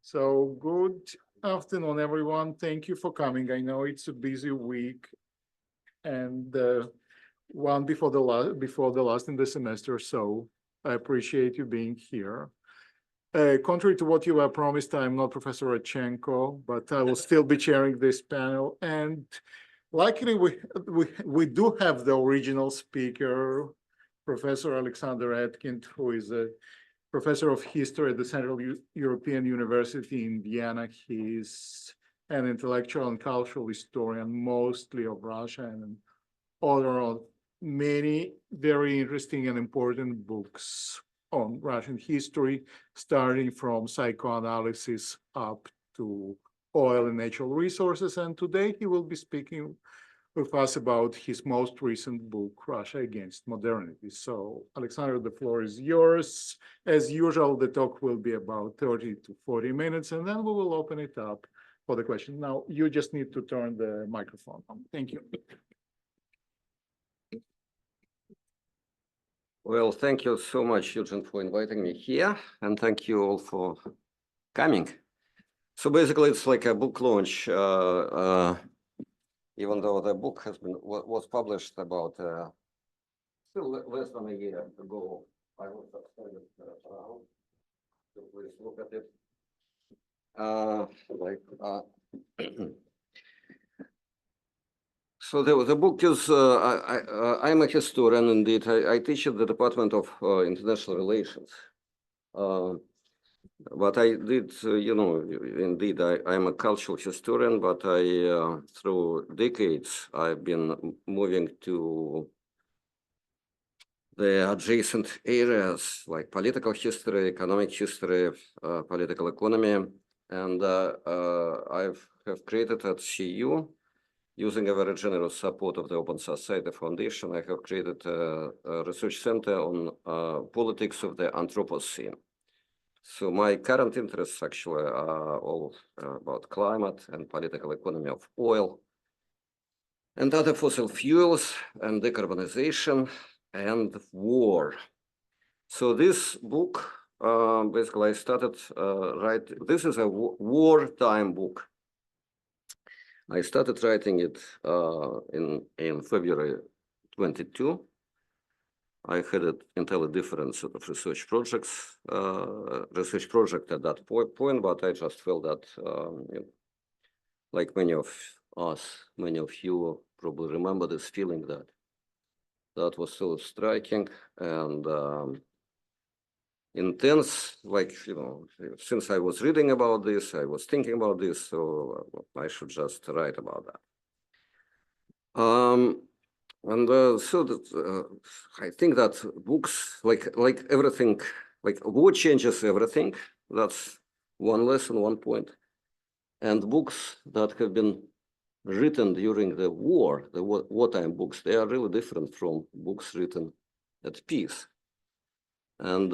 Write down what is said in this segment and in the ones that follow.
So good afternoon, everyone. Thank you for coming. I know it's a busy week and one before the last in the semester. So I appreciate you being here. Contrary to what you were promised, I'm not Professor Etchenko, but I will still be chairing this panel. And luckily, we do have the original speaker, Professor Alexander Etkind, who is a professor of history at the Central European University in Vienna. He's an intellectual and cultural historian, mostly of Russia, and author of many very interesting and important books on Russian history, starting from psychoanalysis up to oil and natural resources. And today he will be speaking with us about his most recent book, Russia Against Modernity. So, Alexander, the floor is yours. As usual, the talk will be about 30 to 40 minutes, and then we will open it up for the question. Now, you just need to turn the microphone on. Thank you. Well, thank you so much, Eugene, for inviting me here, and thank you all for coming. So basically, it's like a book launch, even though the book was published about still less than a year ago. I was excited around. So please look at it. So the book is, I'm a historian indeed. I teach at the Department of International Relations. But I did, indeed, I'm a cultural historian, but through decades, I've been moving to the adjacent areas like political history, economic history, political economy. And I have created at CU, using a very generous support of the Open Society Foundation, I have created a research center on politics of the Anthropocene. So my current interests actually are all about climate and political economy of oil and other fossil fuels and decarbonization and war. So this book, basically I started this is a wartime book. I started writing it in February 22. I had an entirely different sort of research project at that point, but I just felt that, like many of us, many of you probably remember this feeling that was so striking and intense, like, since I was reading about this, I was thinking about this, so I should just write about that. I think that books, like everything, like war changes everything. That's one lesson, one point. And books that have been written during the war, the wartime books, they are really different from books written at peace. And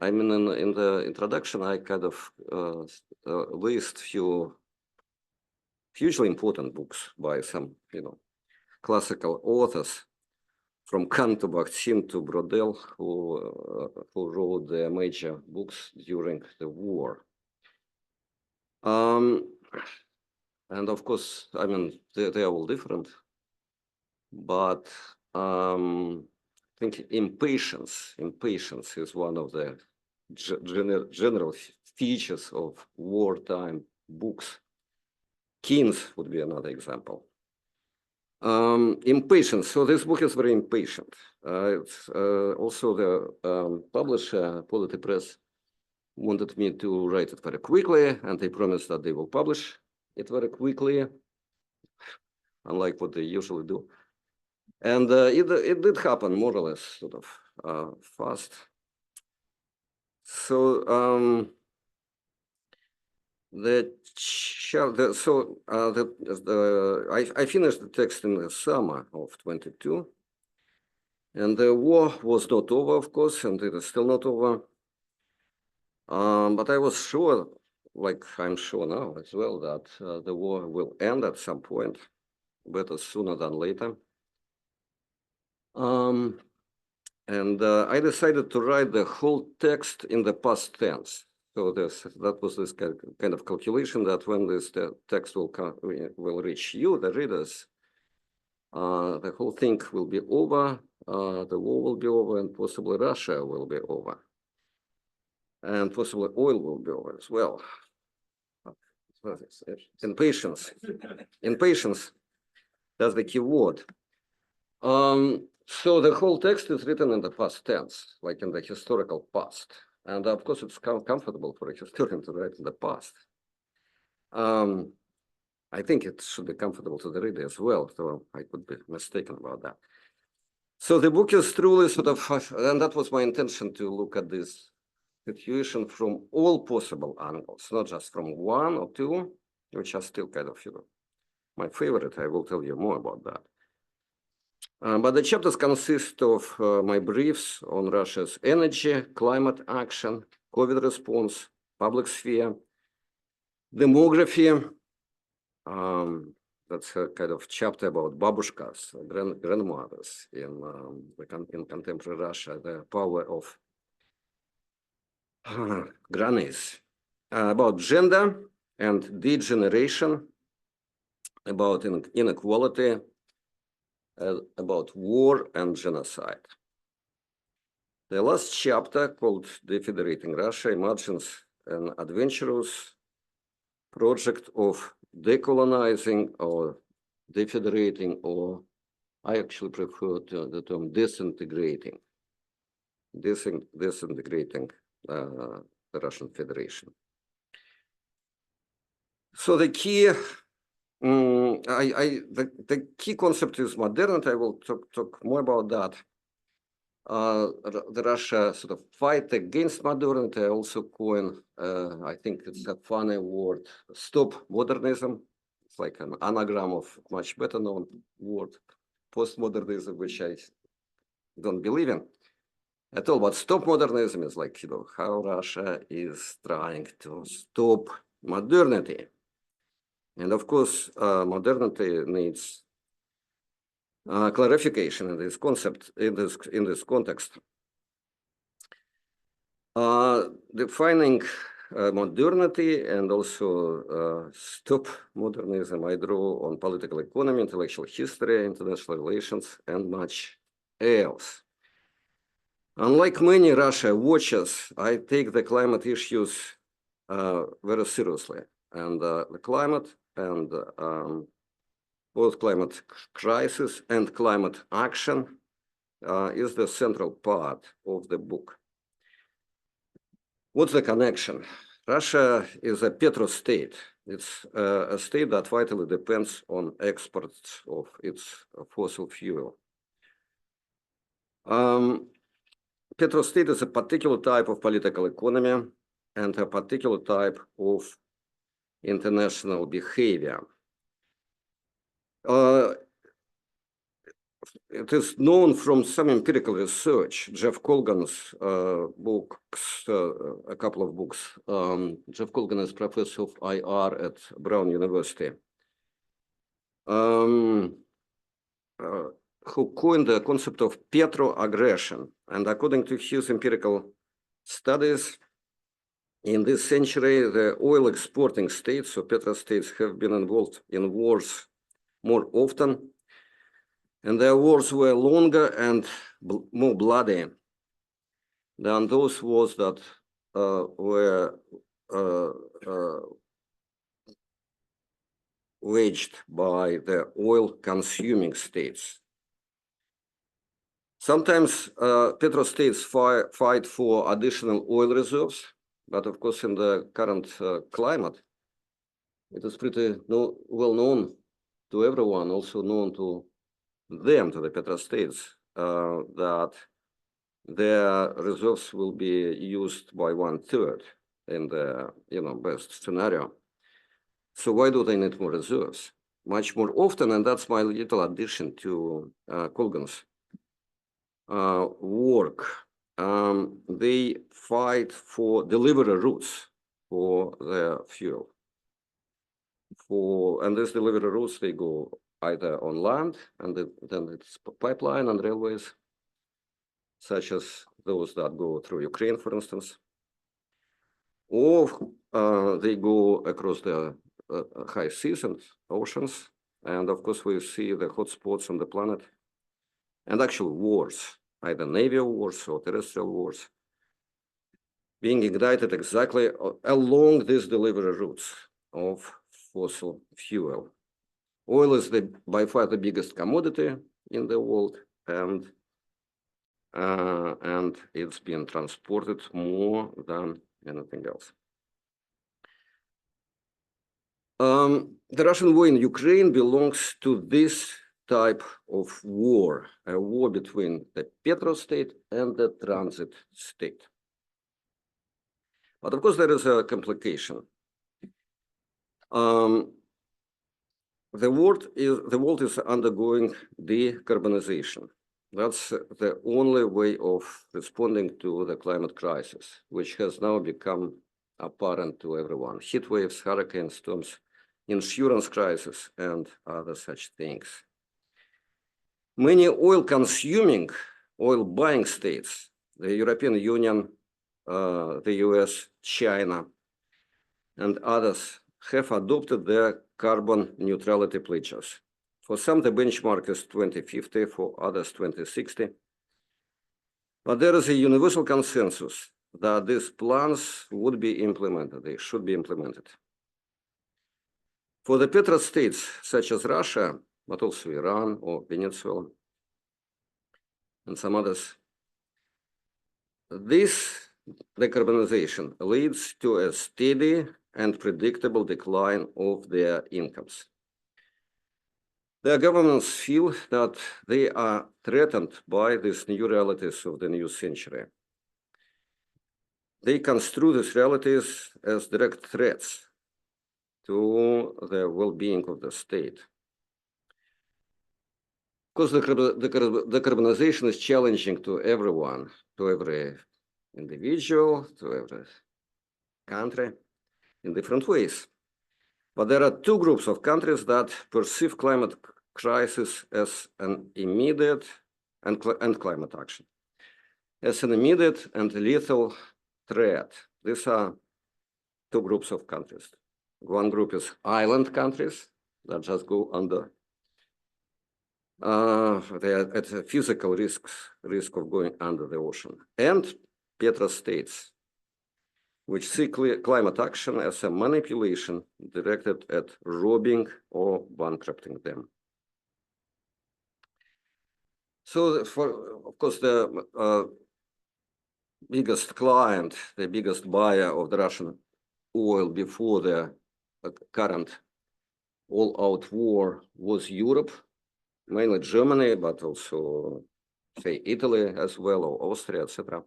I mean, in the introduction, I kind of list few hugely important books by some, classical authors, from Kant to Bakhtin to Brodel, who wrote the major books during the war. And of course, I mean, they are all different, but I think impatience is one of the general features of wartime books. Keynes would be another example. Impatience. So this book is very impatient. It's also the publisher, Polity Press, wanted me to write it very quickly, and they promised that they will publish it very quickly, unlike what they usually do. And it did happen more or less sort of fast. So I finished the text in the summer of 22, and the war was not over, of course, and it is still not over. But I was sure, like I'm sure now as well, that the war will end at some point, better sooner than later. And I decided to write the whole text in the past tense. So that was this kind of calculation that when this text will reach you, the readers, the whole thing will be over, the war will be over, and possibly Russia will be over. And possibly oil will be over as well. Impatience. Impatience. That's the key word. So the whole text is written in the past tense, like in the historical past. And of course, it's comfortable for a historian to write in the past. I think it should be comfortable to the reader as well, so I could be mistaken about that. So the book is truly sort of, and that was my intention, to look at this situation from all possible angles, not just from one or two, which are still kind of, my favorite. I will tell you more about that. But the chapters consist of my briefs on Russia's energy, climate action, COVID response, public sphere, demography. That's a kind of chapter about babushkas, grandmothers in contemporary Russia, the power of grannies, about gender and degeneration, about inequality, about war and genocide. The last chapter, called Defederating Russia, imagines an adventurous project of decolonizing or defederating, or I actually prefer the term disintegrating the Russian Federation. So the key, the key concept is modernity. I will talk more about that. The Russia sort of fight against modernity. I also coin, I think it's a funny word, stop modernism. It's like an anagram of much better known word, postmodernism, which I don't believe in at all. But stop modernism is like, how Russia is trying to stop modernity. And of course, modernity needs clarification in this concept, in this context. Defining modernity and also stop modernism, I draw on political economy, intellectual history, international relations, and much else. Unlike many Russia watchers, I take the climate issues very seriously. And the climate and both climate crisis and climate action is the central part of the book. What's the connection? Russia is a petrostate. It's a state that vitally depends on exports of its fossil fuel. Petrostate is a particular type of political economy and a particular type of international behavior. It is known from some empirical research. Jeff Colgan's books, a couple of books. Jeff Colgan is professor of IR at Brown University, who coined the concept of petroaggression. And according to his empirical studies, in this century, the oil exporting states, or petrostates, have been involved in wars more often. And their wars were longer and more bloody than those wars that were waged by the oil-consuming states. Sometimes petrostates fight for additional oil reserves, but of course in the current climate, it is pretty well known to everyone, also known to them, to the petrostates, that their reserves will be used by 1/3 in the best scenario. So why do they need more reserves? Much more often, and that's my little addition to Colgan's work. They fight for delivery routes for their fuel. And these delivery routes, they go either on land, and then it's pipeline and railways, such as those that go through Ukraine, for instance. or they go across the high seas and oceans. And of course, we see the hotspots on the planet and actual wars, either naval wars or terrestrial wars, being ignited exactly along these delivery routes of fossil fuel. Oil is by far the biggest commodity in the world, and it's being transported more than anything else. The Russian war in Ukraine belongs to this type of war, a war between the Petro state and the transit state. But of course, there is a complication. The world is undergoing decarbonization. That's the only way of responding to the climate crisis, which has now become apparent to everyone. Heat waves, hurricane storms, insurance crisis, and other such things. Many oil-consuming, oil-buying states, the European Union, the US, China, and others have adopted their carbon neutrality pledges. For some, the benchmark is 2050, for others, 2060. But there is a universal consensus that these plans would be implemented, they should be implemented. For the petro states, such as Russia, but also Iran or Venezuela, and some others, this decarbonization leads to a steady and predictable decline of their incomes. Their governments feel that they are threatened by these new realities of the new century. They construe these realities as direct threats to the well-being of the state. Of course, the decarbonization is challenging to everyone, to every individual, to every country in different ways. But there are two groups of countries that perceive climate crisis as an immediate and climate action as an immediate and lethal threat. These are two groups of countries. One group is island countries that just go under. They are at a physical risk of going under the ocean. And petro states, which see climate action as a manipulation directed at robbing or bankrupting them. So, of course, the biggest client, the biggest buyer of the Russian oil before the current all-out war was Europe, mainly Germany, but also, say, Italy as well, or Austria, etc.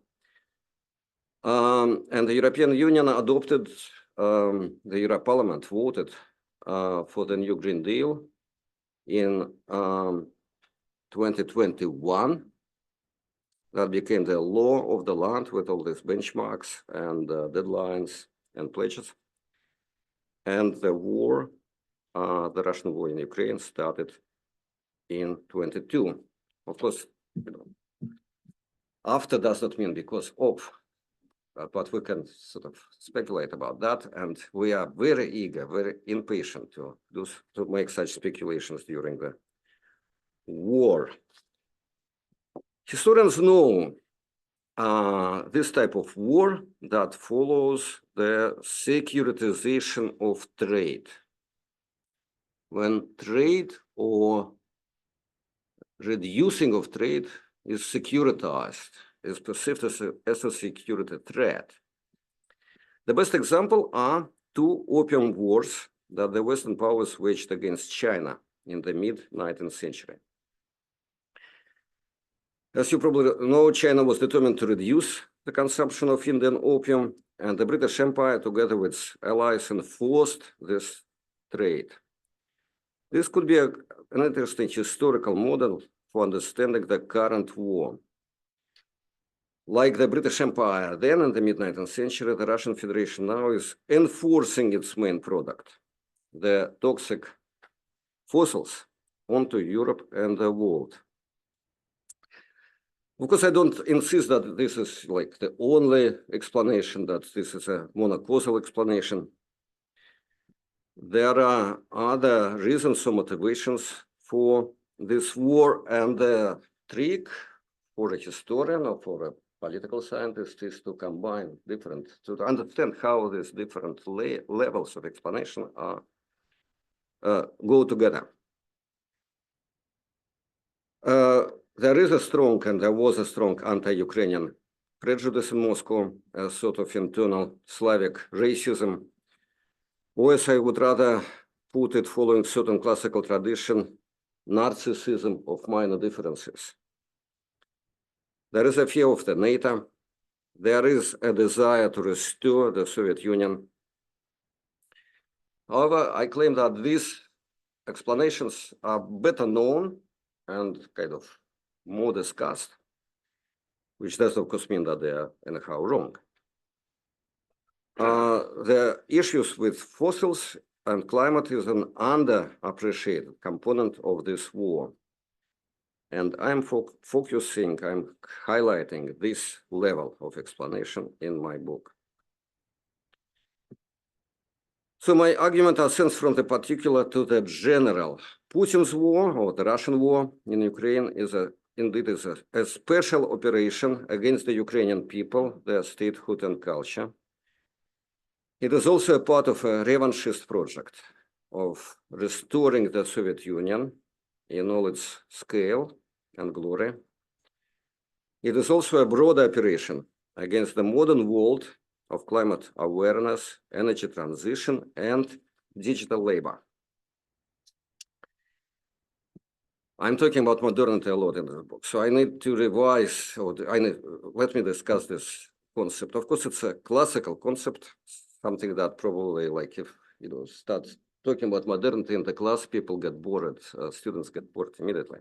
And the European Union adopted, the European Parliament voted for the new Green Deal in 2021. That became the law of the land with all these benchmarks and deadlines and pledges. And the war, the Russian war in Ukraine, started in 22. Of course, after does not mean because of, but we can sort of speculate about that, and we are very eager, very impatient to make such speculations during the war. Historians know this type of war that follows the securitization of trade. When trade or reducing of trade is securitized, is perceived as a security threat. The best example are two opium wars that the Western powers waged against China in the mid-19th century. As you probably know, China was determined to reduce the consumption of Indian opium, and the British Empire, together with its allies, enforced this trade. This could be an interesting historical model for understanding the current war. Like the British Empire then in the mid-19th century, the Russian Federation now is enforcing its main product, the toxic fossils, onto Europe and the world. Of course, I don't insist that this is like the only explanation, that this is a monocausal explanation. There are other reasons or motivations for this war, and the trick for a historian or for a political scientist is to combine different, to understand how these different levels of explanation are go together. There is a strong, and there was a strong anti-Ukrainian prejudice in Moscow, a sort of internal Slavic racism, or as I would rather put it, following certain classical tradition, narcissism of minor differences. There is a fear of the NATO. There is a desire to restore the Soviet Union. However, I claim that these explanations are better known and kind of more discussed, which does of course mean that they are anyhow wrong. The issues with fossils and climate is an underappreciated component of this war. And I'm focusing, I'm highlighting this level of explanation in my book. So my argument ascends from the particular to the general. Putin's war, or the Russian war in Ukraine, is indeed a special operation against the Ukrainian people, their statehood and culture. It is also a part of a revanchist project of restoring the Soviet Union in all its scale and glory. It is also a broader operation against the modern world of climate awareness, energy transition, and digital labor. I'm talking about modernity a lot in this book, so I need to revise, or let me discuss this concept. Of course, it's a classical concept, something that probably, like, if you start talking about modernity in the class, people get bored, students get bored immediately.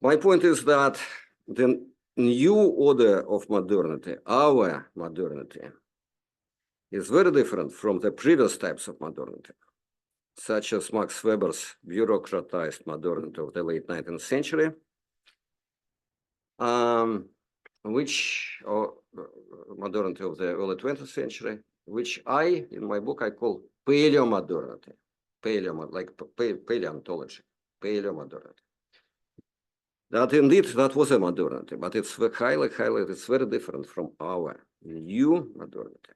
My point is that the new order of modernity, our modernity, is very different from the previous types of modernity, such as Max Weber's bureaucratized modernity of the late 19th century, modernity of the early 20th century, which in my book, I call paleomodernity, like paleontology, paleomodernity. That indeed, that was a modernity, but it's it's very different from our new modernity,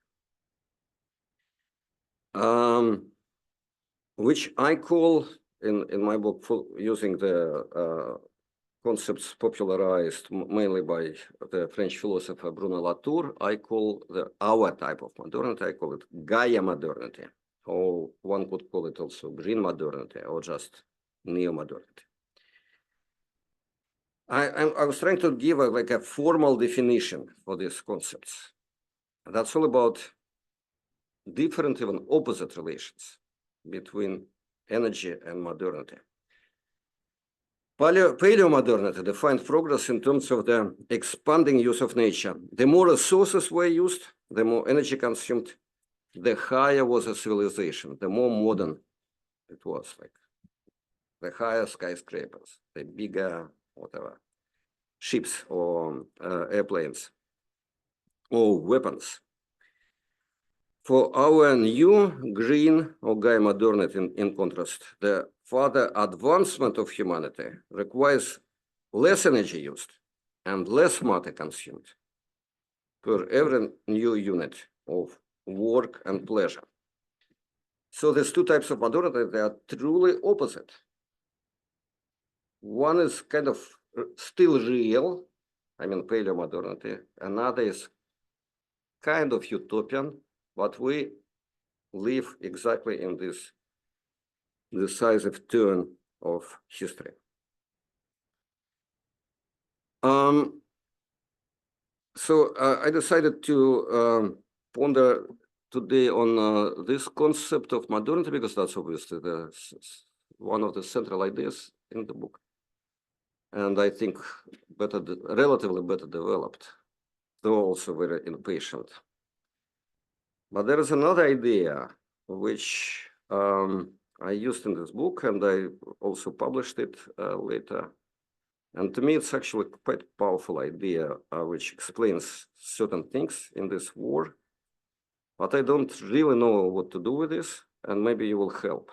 which I call in my book, using the concepts popularized mainly by the French philosopher Bruno Latour, I call our type of modernity, I call it Gaia modernity, or one could call it also green modernity, or just neo-modernity. I was trying to give a formal definition for these concepts. That's all about different, even opposite relations between energy and modernity. Paleomodernity defined progress in terms of the expanding use of nature. The more resources were used, the more energy consumed, the higher was a civilization, the more modern it was, like the higher skyscrapers, the bigger whatever, ships or airplanes or weapons. For our new green or Gaia modernity, in contrast, the further advancement of humanity requires less energy used and less matter consumed per every new unit of work and pleasure. So these two types of modernity, they are truly opposite. One is kind of still real, I mean paleomodernity. Another is kind of utopian, but we live exactly in this decisive turn of history. So I decided to ponder today on this concept of modernity, because that's obviously one of the central ideas in the book. And I think relatively better developed, though also very impatient. But there is another idea which I used in this book, and I also published it later And to me, it's actually quite a powerful idea, which explains certain things in this war. But I don't really know what to do with this, and maybe you will help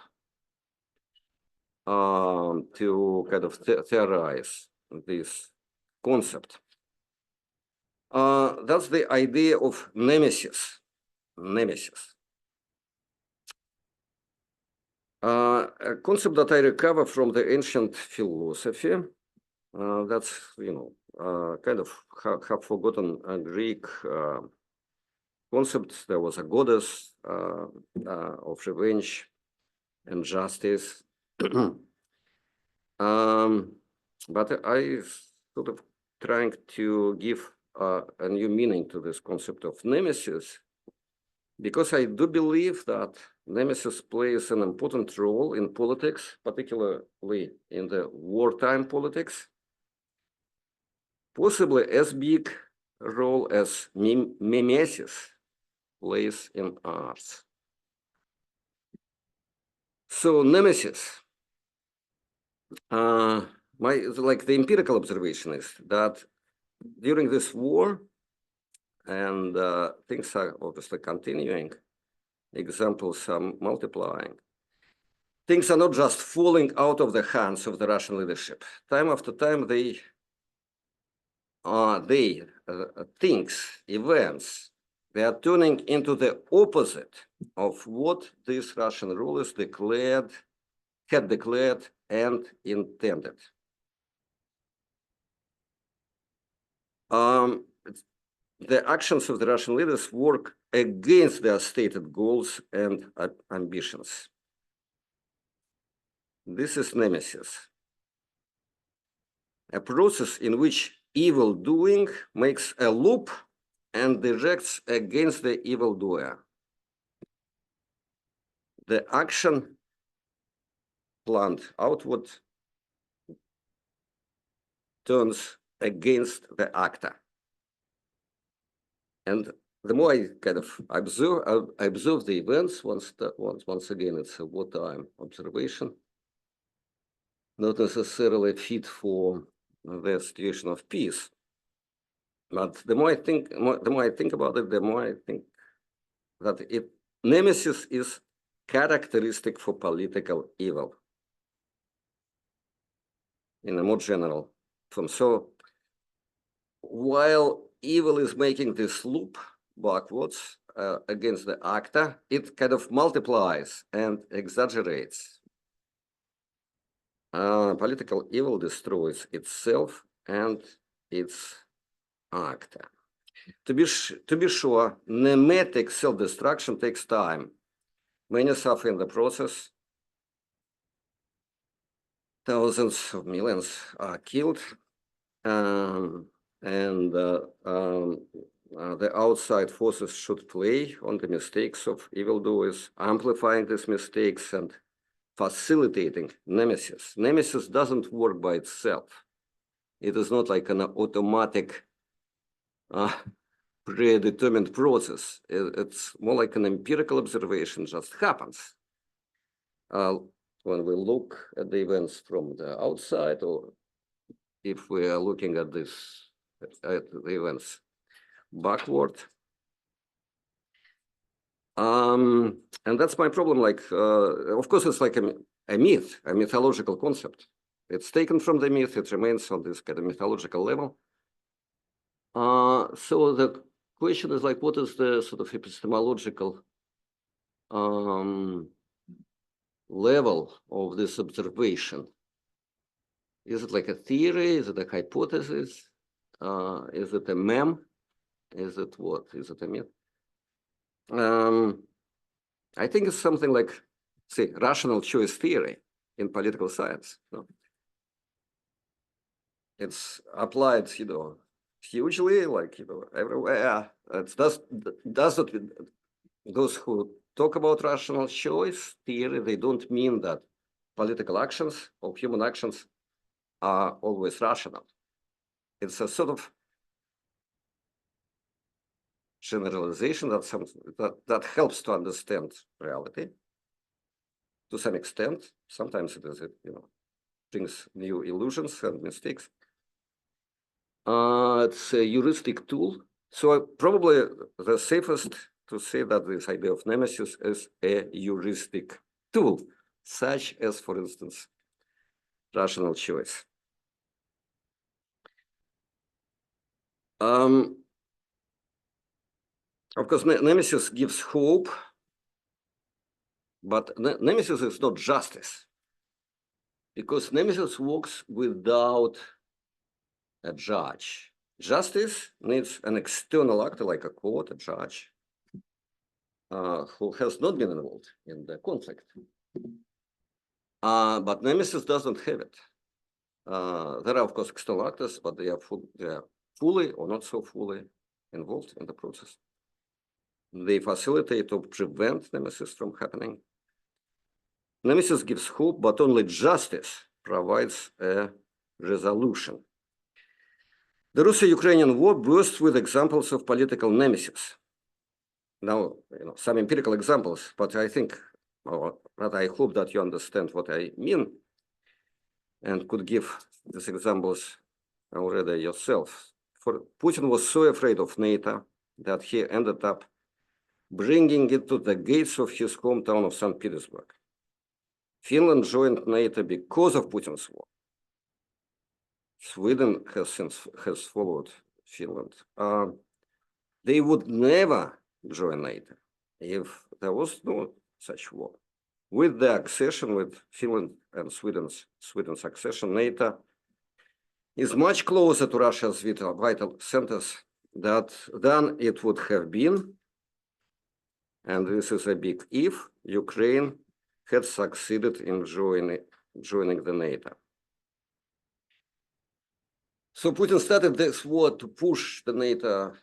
to kind of theorize this concept. That's the idea of nemesis. Nemesis. A concept that I recover from the ancient philosophy. That's, kind of have forgotten a Greek concept. There was a goddess of revenge and justice. But I sort of trying to give a new meaning to this concept of nemesis, because I do believe that nemesis plays an important role in politics, particularly in the wartime politics, possibly as big a role as mimesis plays in arts. So nemesis, the empirical observation is that during this war, and things are obviously continuing, examples are multiplying. Things are not just falling out of the hands of the Russian leadership. Time after time, things, events, they are turning into the opposite of what these Russian rulers had declared and intended. The actions of the Russian leaders work against their stated goals and ambitions. This is nemesis, a process in which evil doing makes a loop and directs against the evildoer. The action planned outward turns against the actor. And the more I kind of observe the events, once again, it's a wartime observation, not necessarily fit for the situation of peace. But the more I think about it, the more I think that nemesis is characteristic for political evil in a more general form. So while evil is making this loop backwards against the actor, it kind of multiplies and exaggerates. Political evil destroys itself and its actor. To be sure, nemetic self-destruction takes time. Many suffer in the process. Thousands of millions are killed. The outside forces should play on the mistakes of evildoers, amplifying these mistakes and facilitating nemesis. Nemesis doesn't work by itself. It is not like an automatic predetermined process. It's more like an empirical observation, just happens. When we look at the events from the outside, or if we are looking at the events backward. And that's my problem. Of course, it's like a myth, a mythological concept. It's taken from the myth, it remains on this kind of mythological level. So the question is what is the sort of epistemological level of this observation? Is it like a theory? Is it a hypothesis? Is it a mem? Is it what? Is it a myth? I think it's something like, say, rational choice theory in political science. It's applied, hugely, everywhere. It does not. Those who talk about rational choice theory, they don't mean that political actions or human actions are always rational. It's a sort of generalization that helps to understand reality to some extent. Sometimes it is, brings new illusions and mistakes. It's a heuristic tool. So probably the safest to say that this idea of nemesis is a heuristic tool, such as, for instance, rational choice. Of course, nemesis gives hope, but nemesis is not justice, because nemesis works without a judge. Justice needs an external actor like a court, a judge, who has not been involved in the conflict. But nemesis doesn't have it. There are, of course, external actors, but they are fully or not so fully involved in the process. They facilitate or prevent nemesis from happening. Nemesis gives hope, but only justice provides a resolution. The Russo-Ukrainian war bursts with examples of political nemesis. Now, some empirical examples, but I think, or rather, I hope that you understand what I mean and could give these examples already yourself. For Putin was so afraid of NATO that he ended up bringing it to the gates of his hometown of St. Petersburg. Finland joined NATO because of Putin's war. Sweden has followed Finland. They would never join NATO if there was no such war. With the accession, with Finland and Sweden's accession, NATO is much closer to Russia's vital centers than it would have been. And this is a big if Ukraine had succeeded in joining the NATO. So Putin started this war to push the NATO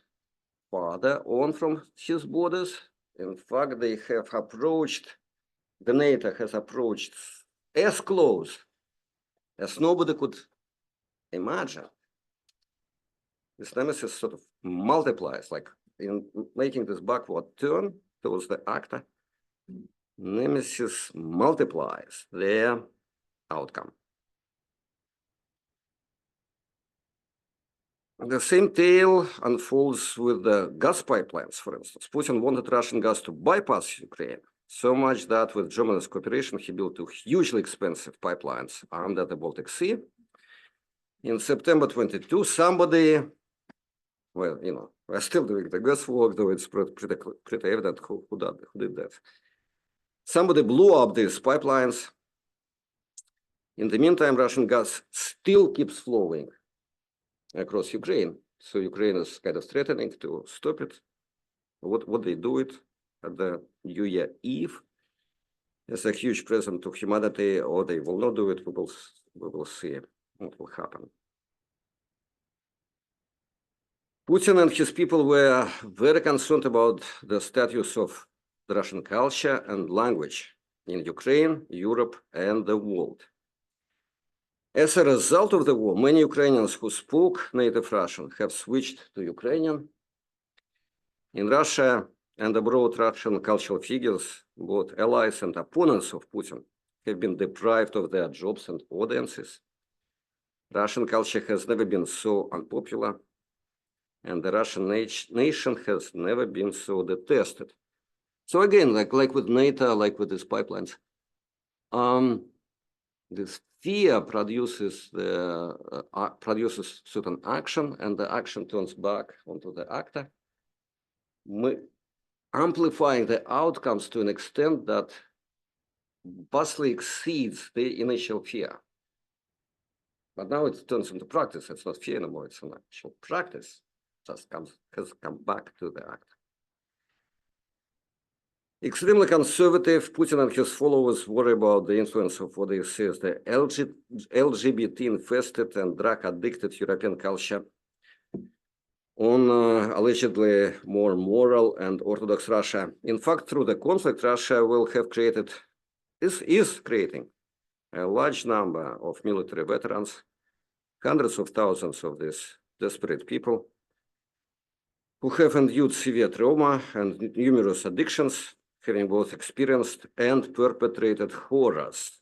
farther on from his borders. In fact, the NATO has approached as close as nobody could imagine. This nemesis sort of multiplies, like in making this backward turn towards the actor, nemesis multiplies their outcome. The same tale unfolds with the gas pipelines, for instance. Putin wanted Russian gas to bypass Ukraine, so much that with Germany's cooperation, he built two hugely expensive pipelines under the Baltic Sea. In September 22, somebody, well, we're still doing the gas work, though it's pretty evident who did that. Somebody blew up these pipelines. In the meantime, Russian gas still keeps flowing across Ukraine. So Ukraine is kind of threatening to stop it. What they do it at the New Year Eve is a huge present to humanity, or they will not do it. We will see what will happen. Putin and his people were very concerned about the status of the Russian culture and language in Ukraine, Europe, and the world. As a result of the war, many Ukrainians who spoke native Russian have switched to Ukrainian. In Russia and abroad, Russian cultural figures, both allies and opponents of Putin, have been deprived of their jobs and audiences. Russian culture has never been so unpopular, and the Russian nation has never been so detested. So again, like with NATO, like with these pipelines, this fear produces certain action, and the action turns back onto the actor, amplifying the outcomes to an extent that vastly exceeds the initial fear. But now it turns into practice. It's not fear anymore, it's an actual practice. Just has come back to the actor. Extremely conservative, Putin and his followers worry about the influence of what they see as the LGBT-infested and drug-addicted European culture on allegedly more moral and orthodox Russia. In fact, through the conflict, Russia will have is creating a large number of military veterans, hundreds of thousands of these desperate people who have endured severe trauma and numerous addictions, having both experienced and perpetrated horrors.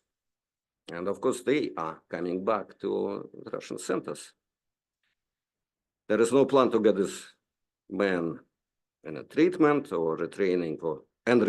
And of course, they are coming back to the Russian centers. there is no plan to get this man in a treatment or retraining or and